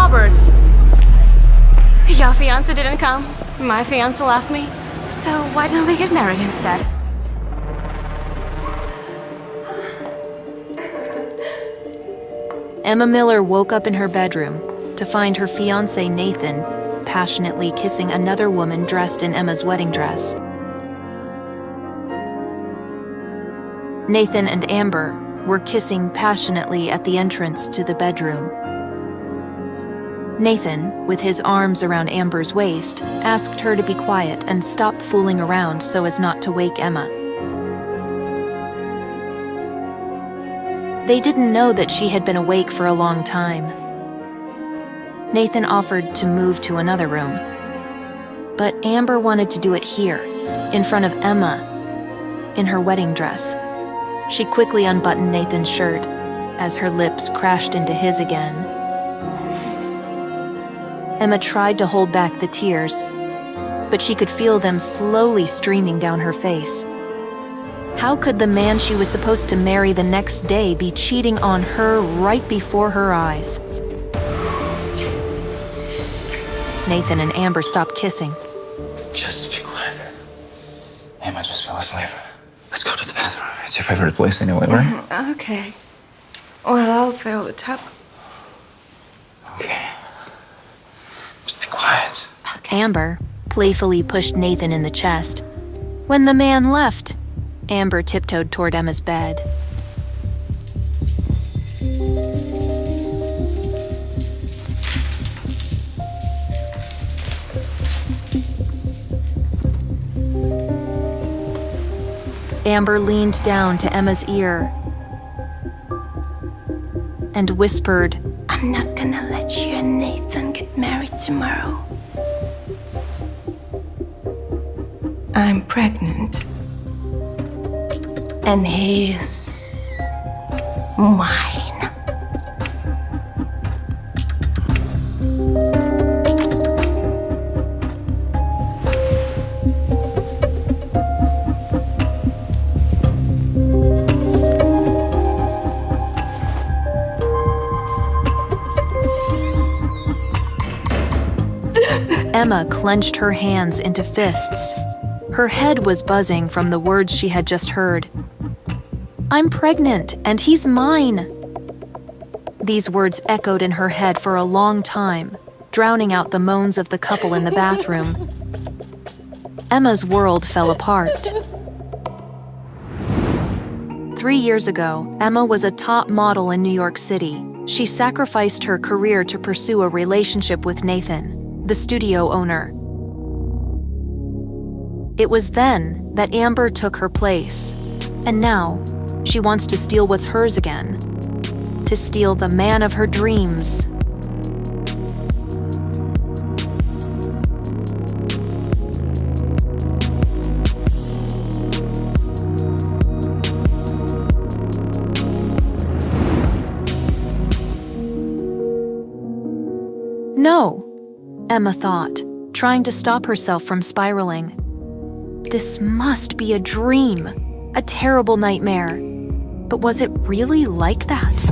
Roberts. Your fiance didn't come. My fiance left me. So why don't we get married instead? Emma Miller woke up in her bedroom to find her fiancé Nathan passionately kissing another woman dressed in Emma's wedding dress. Nathan and Amber were kissing passionately at the entrance to the bedroom. Nathan, with his arms around Amber's waist, asked her to be quiet and stop fooling around so as not to wake Emma. They didn't know that she had been awake for a long time. Nathan offered to move to another room, but Amber wanted to do it here, in front of Emma, in her wedding dress. She quickly unbuttoned Nathan's shirt as her lips crashed into his again. Emma tried to hold back the tears, but she could feel them slowly streaming down her face. How could the man she was supposed to marry the next day be cheating on her right before her eyes? Nathan and Amber stopped kissing. Just be quiet. Emma just fell asleep. Let's go to the bathroom. It's your favorite place anyway, right? Okay. Well, I'll fill the tub. Okay. Just be quiet. Amber playfully pushed Nathan in the chest. When the man left, Amber tiptoed toward Emma's bed. Amber leaned down to Emma's ear and whispered, I'm not gonna let you and Nathan get married tomorrow. I'm pregnant. And he's mine. Emma clenched her hands into fists. Her head was buzzing from the words she had just heard. I'm pregnant, and he's mine. These words echoed in her head for a long time, drowning out the moans of the couple in the bathroom. Emma's world fell apart. 3 years ago, Emma was a top model in New York City. She sacrificed her career to pursue a relationship with Nathan, the studio owner. It was then that Amber took her place, and now she wants to steal what's hers again, to steal the man of her dreams. No, Emma thought, trying to stop herself from spiraling. This must be a dream, a terrible nightmare. But was it really like that?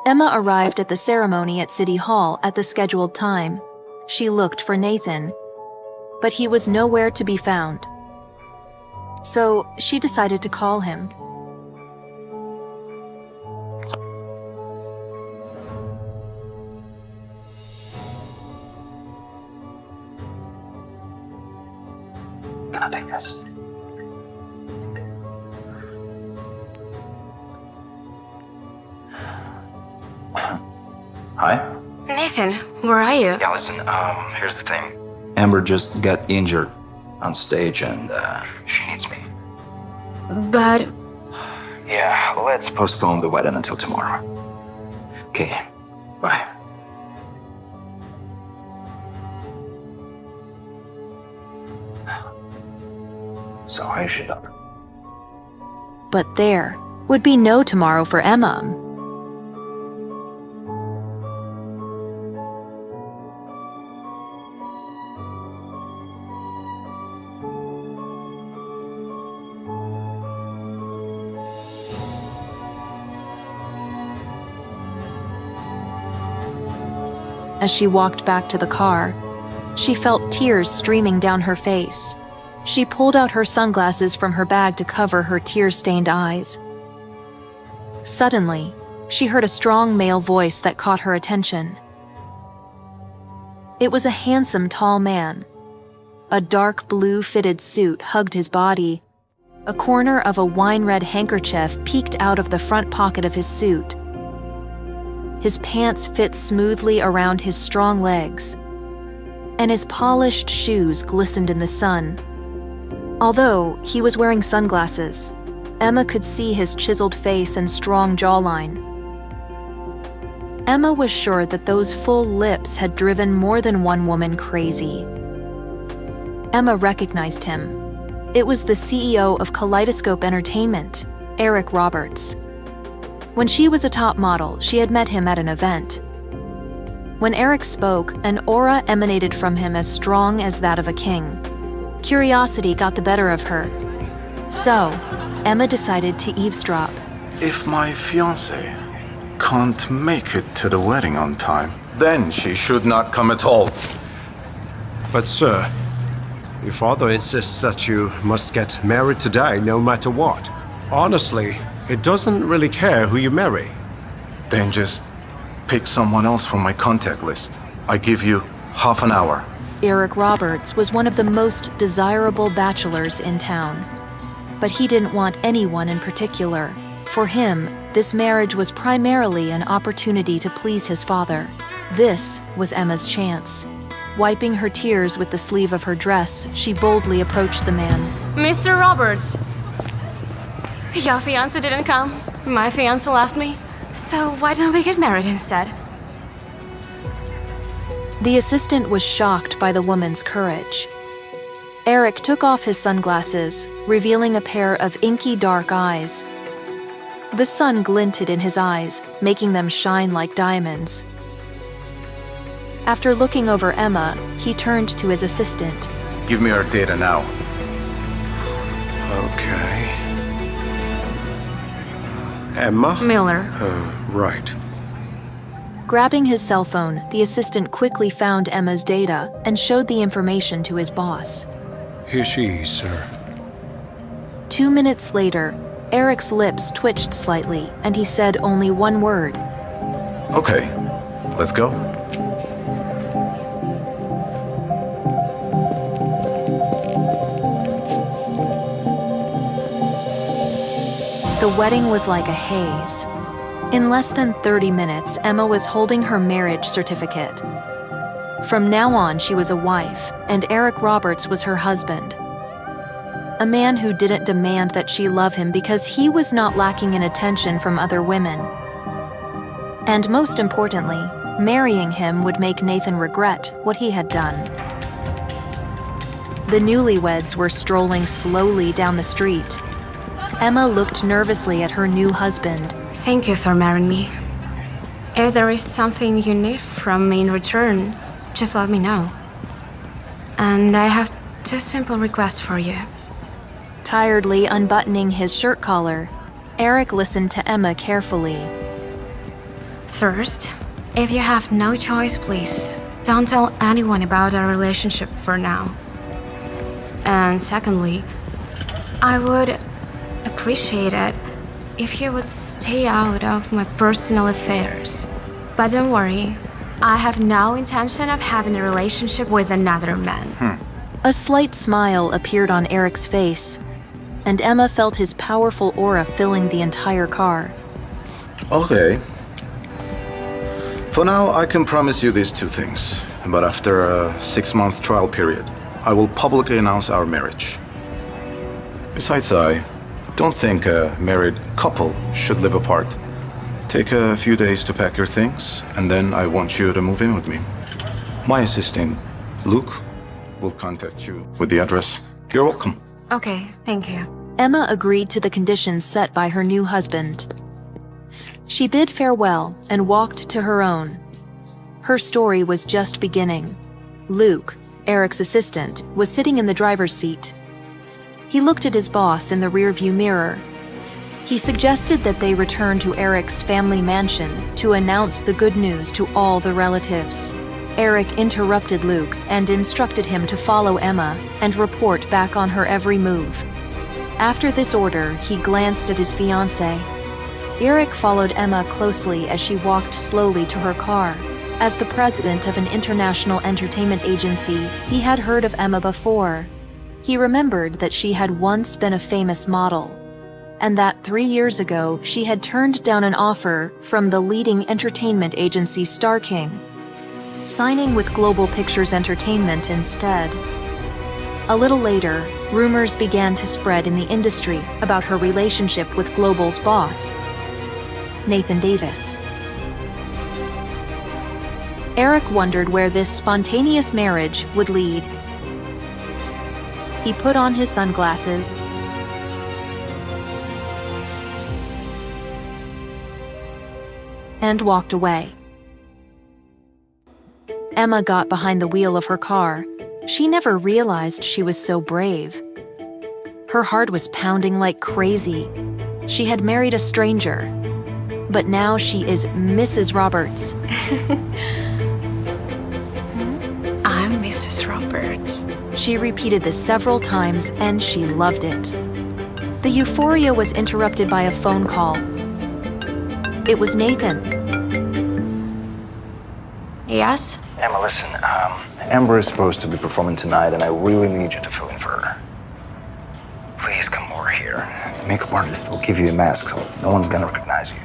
Emma arrived at the ceremony at City Hall at the scheduled time. She looked for Nathan, but he was nowhere to be found. So she decided to call him. Can I take this? Hi? Nathan, where are you? Yeah, listen, here's the thing. Amber just got injured on stage and, she needs me. But Yeah, let's postpone the wedding until tomorrow. Okay, bye. So I should up. But there would be no tomorrow for Emma. as she walked back to the car. She felt tears streaming down her face. She pulled out her sunglasses from her bag to cover her tear-stained eyes. Suddenly, she heard a strong male voice that caught her attention. It was a handsome, tall man. A dark blue fitted suit hugged his body. A corner of a wine-red handkerchief peeked out of the front pocket of his suit. His pants fit smoothly around his strong legs, and his polished shoes glistened in the sun. Although he was wearing sunglasses, Emma could see his chiseled face and strong jawline. Emma was sure that those full lips had driven more than one woman crazy. Emma recognized him. It was the CEO of Kaleidoscope Entertainment, Eric Roberts. When she was a top model, she had met him at an event. When Eric spoke, an aura emanated from him as strong as that of a king. Curiosity got the better of her. So, Emma decided to eavesdrop. If my fiance can't make it to the wedding on time, then she should not come at all. But sir, your father insists that you must get married today no matter what. Honestly, he doesn't really care who you marry. Then just pick someone else from my contact list. I give you half an hour. Eric Roberts was one of the most desirable bachelors in town. But he didn't want anyone in particular. For him, this marriage was primarily an opportunity to please his father. This was Emma's chance. Wiping her tears with the sleeve of her dress, she boldly approached the man. Mr. Roberts! Your fiance didn't come. My fiance left me. So why don't we get married instead? The assistant was shocked by the woman's courage. Eric took off his sunglasses, revealing a pair of inky dark eyes. The sun glinted in his eyes, making them shine like diamonds. After looking over Emma, he turned to his assistant. Give me her data now. Okay. Emma? Miller. Right. Grabbing his cell phone, the assistant quickly found Emma's data and showed the information to his boss. Here she is, sir. 2 minutes later, Eric's lips twitched slightly, and he said only one word. Okay, let's go. The wedding was like a haze. In less than 30 minutes, Emma was holding her marriage certificate. From now on, she was a wife, and Eric Roberts was her husband. A man who didn't demand that she love him because he was not lacking in attention from other women. And most importantly, marrying him would make Nathan regret what he had done. The newlyweds were strolling slowly down the street. Emma looked nervously at her new husband. Thank you for marrying me. If there is something you need from me in return, just let me know. And I have 2 simple requests for you. Tiredly unbuttoning his shirt collar, Eric listened to Emma carefully. First, if you have no choice, please don't tell anyone about our relationship for now. And secondly, I would appreciate it if you would stay out of my personal affairs. But don't worry, I have no intention of having a relationship with another man. A slight smile appeared on Eric's face, and Emma felt his powerful aura filling the entire car. Okay. For now, I can promise you these 2 things. But after a 6-month trial period, I will publicly announce our marriage. Besides, I don't think a married couple should live apart. Take a few days to pack your things, and then I want you to move in with me. My assistant, Luke, will contact you with the address. You're welcome. Okay, thank you. Emma agreed to the conditions set by her new husband. She bid farewell and walked to her own. Her story was just beginning. Luke, Eric's assistant, was sitting in the driver's seat. He looked at his boss in the rearview mirror. He suggested that they return to Eric's family mansion to announce the good news to all the relatives. Eric interrupted Luke and instructed him to follow Emma and report back on her every move. After this order, he glanced at his fiancé. Eric followed Emma closely as she walked slowly to her car. As the president of an international entertainment agency, he had heard of Emma before. He remembered that she had once been a famous model, and that 3 years ago she had turned down an offer from the leading entertainment agency Star King, signing with Global Pictures Entertainment instead. A little later, rumors began to spread in the industry about her relationship with Global's boss, Nathan Davis. Eric wondered where this spontaneous marriage would lead. He put on his sunglasses and walked away. Emma got behind the wheel of her car. She never realized she was so brave. Her heart was pounding like crazy. She had married a stranger, but now she is Mrs. Roberts. I'm Mrs. Roberts. She repeated this several times, and she loved it. The euphoria was interrupted by a phone call. It was Nathan. Yes? Emma, listen, Amber is supposed to be performing tonight, and I really need you to fill in for her. Please come over here. The makeup artist will give you a mask so no one's gonna recognize you.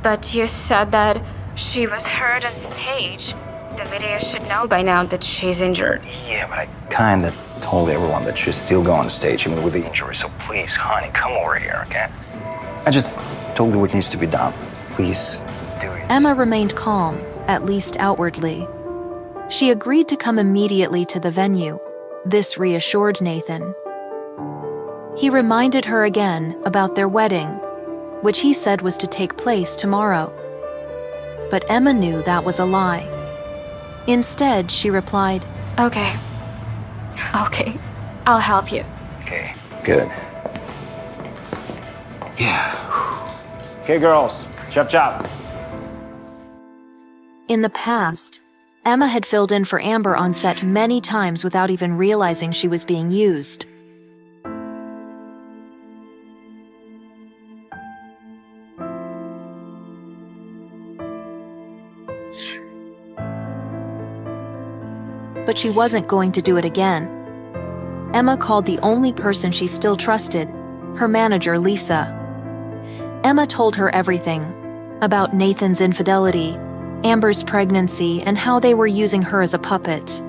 But you said that she was hurt on stage. The video should know by now that she's injured. Yeah, but I kinda told everyone that she's still going on stage, even with the injury, so please, honey, come over here, okay? I just told you what needs to be done. Please, do it. Emma remained calm, at least outwardly. She agreed to come immediately to the venue. This reassured Nathan. He reminded her again about their wedding, which he said was to take place tomorrow. But Emma knew that was a lie. Instead, she replied, Okay. Okay. I'll help you. Okay, good. Yeah. Okay, girls, chop chop. In the past, Emma had filled in for Amber on set many times without even realizing she was being used. But she wasn't going to do it again. Emma called the only person she still trusted, her manager, Lisa. Emma told her everything about Nathan's infidelity, Amber's pregnancy, and how they were using her as a puppet.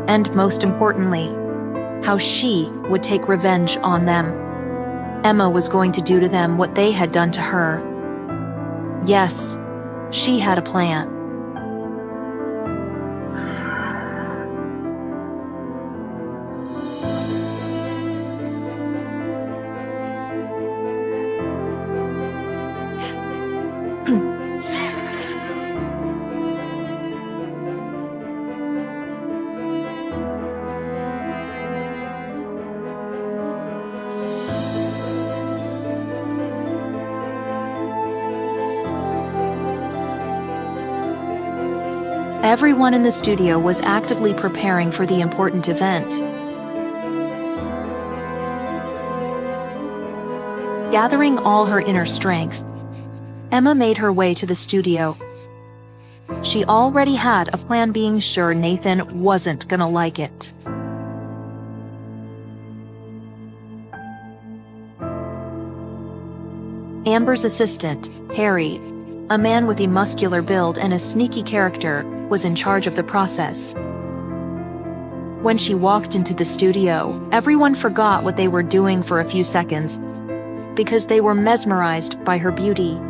And most importantly, how she would take revenge on them. Emma was going to do to them what they had done to her. Yes, she had a plan. Everyone in the studio was actively preparing for the important event. Gathering all her inner strength, Emma made her way to the studio. She already had a plan, being sure Nathan wasn't gonna like it. Amber's assistant, Harry, a man with a muscular build and a sneaky character, was in charge of the process. When she walked into the studio, everyone forgot what they were doing for a few seconds because they were mesmerized by her beauty.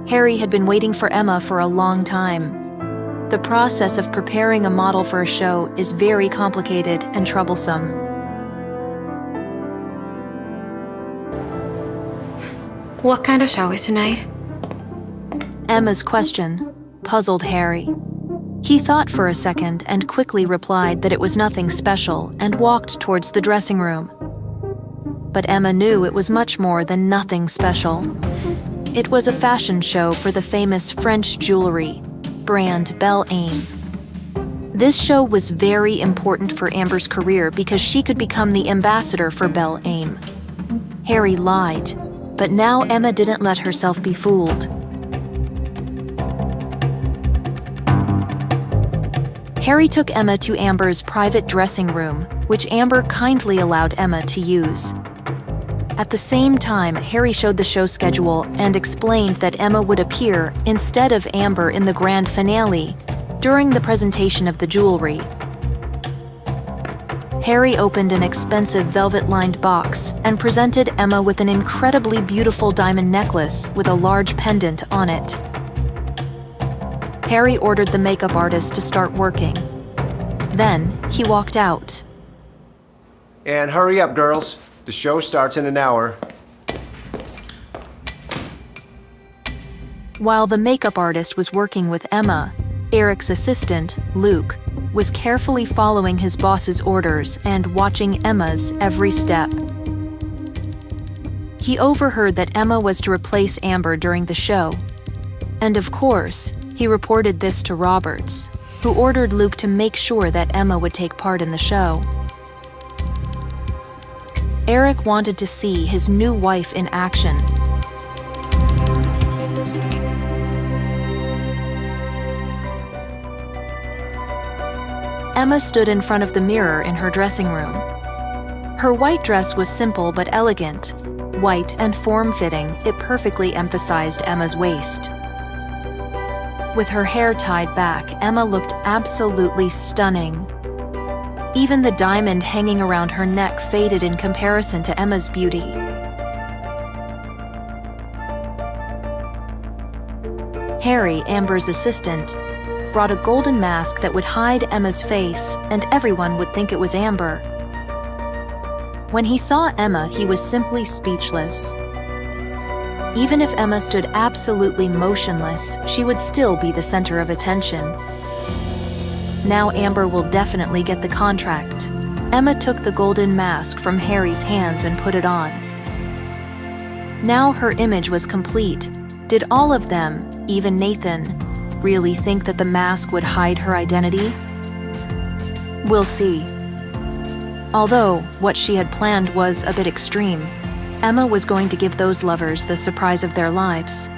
Harry had been waiting for Emma for a long time. The process of preparing a model for a show is very complicated and troublesome. What kind of show is tonight? Emma's question puzzled Harry. He thought for a second and quickly replied that it was nothing special and walked towards the dressing room. But Emma knew it was much more than nothing special. It was a fashion show for the famous French jewelry brand Belle Aime. This show was very important for Amber's career because she could become the ambassador for Belle Aim. Harry lied, but now Emma didn't let herself be fooled. Harry took Emma to Amber's private dressing room, which Amber kindly allowed Emma to use. At the same time, Harry showed the show schedule and explained that Emma would appear instead of Amber in the grand finale during the presentation of the jewelry. Harry opened an expensive velvet-lined box and presented Emma with an incredibly beautiful diamond necklace with a large pendant on it. Harry ordered the makeup artist to start working. Then, he walked out. And hurry up, girls. The show starts in an hour. While the makeup artist was working with Emma, Eric's assistant, Luke, was carefully following his boss's orders and watching Emma's every step. He overheard that Emma was to replace Amber during the show. And of course, he reported this to Roberts, who ordered Luke to make sure that Emma would take part in the show. Eric wanted to see his new wife in action. Emma stood in front of the mirror in her dressing room. Her white dress was simple but elegant. White and form-fitting, it perfectly emphasized Emma's waist. With her hair tied back, Emma looked absolutely stunning. Even the diamond hanging around her neck faded in comparison to Emma's beauty. Harry, Amber's assistant, brought a golden mask that would hide Emma's face, and everyone would think it was Amber. When he saw Emma, he was simply speechless. Even if Emma stood absolutely motionless, she would still be the center of attention. Now Amber will definitely get the contract. Emma took the golden mask from Harry's hands and put it on. Now her image was complete. Did all of them, even Nathan, really think that the mask would hide her identity? We'll see. Although what she had planned was a bit extreme, Emma was going to give those lovers the surprise of their lives.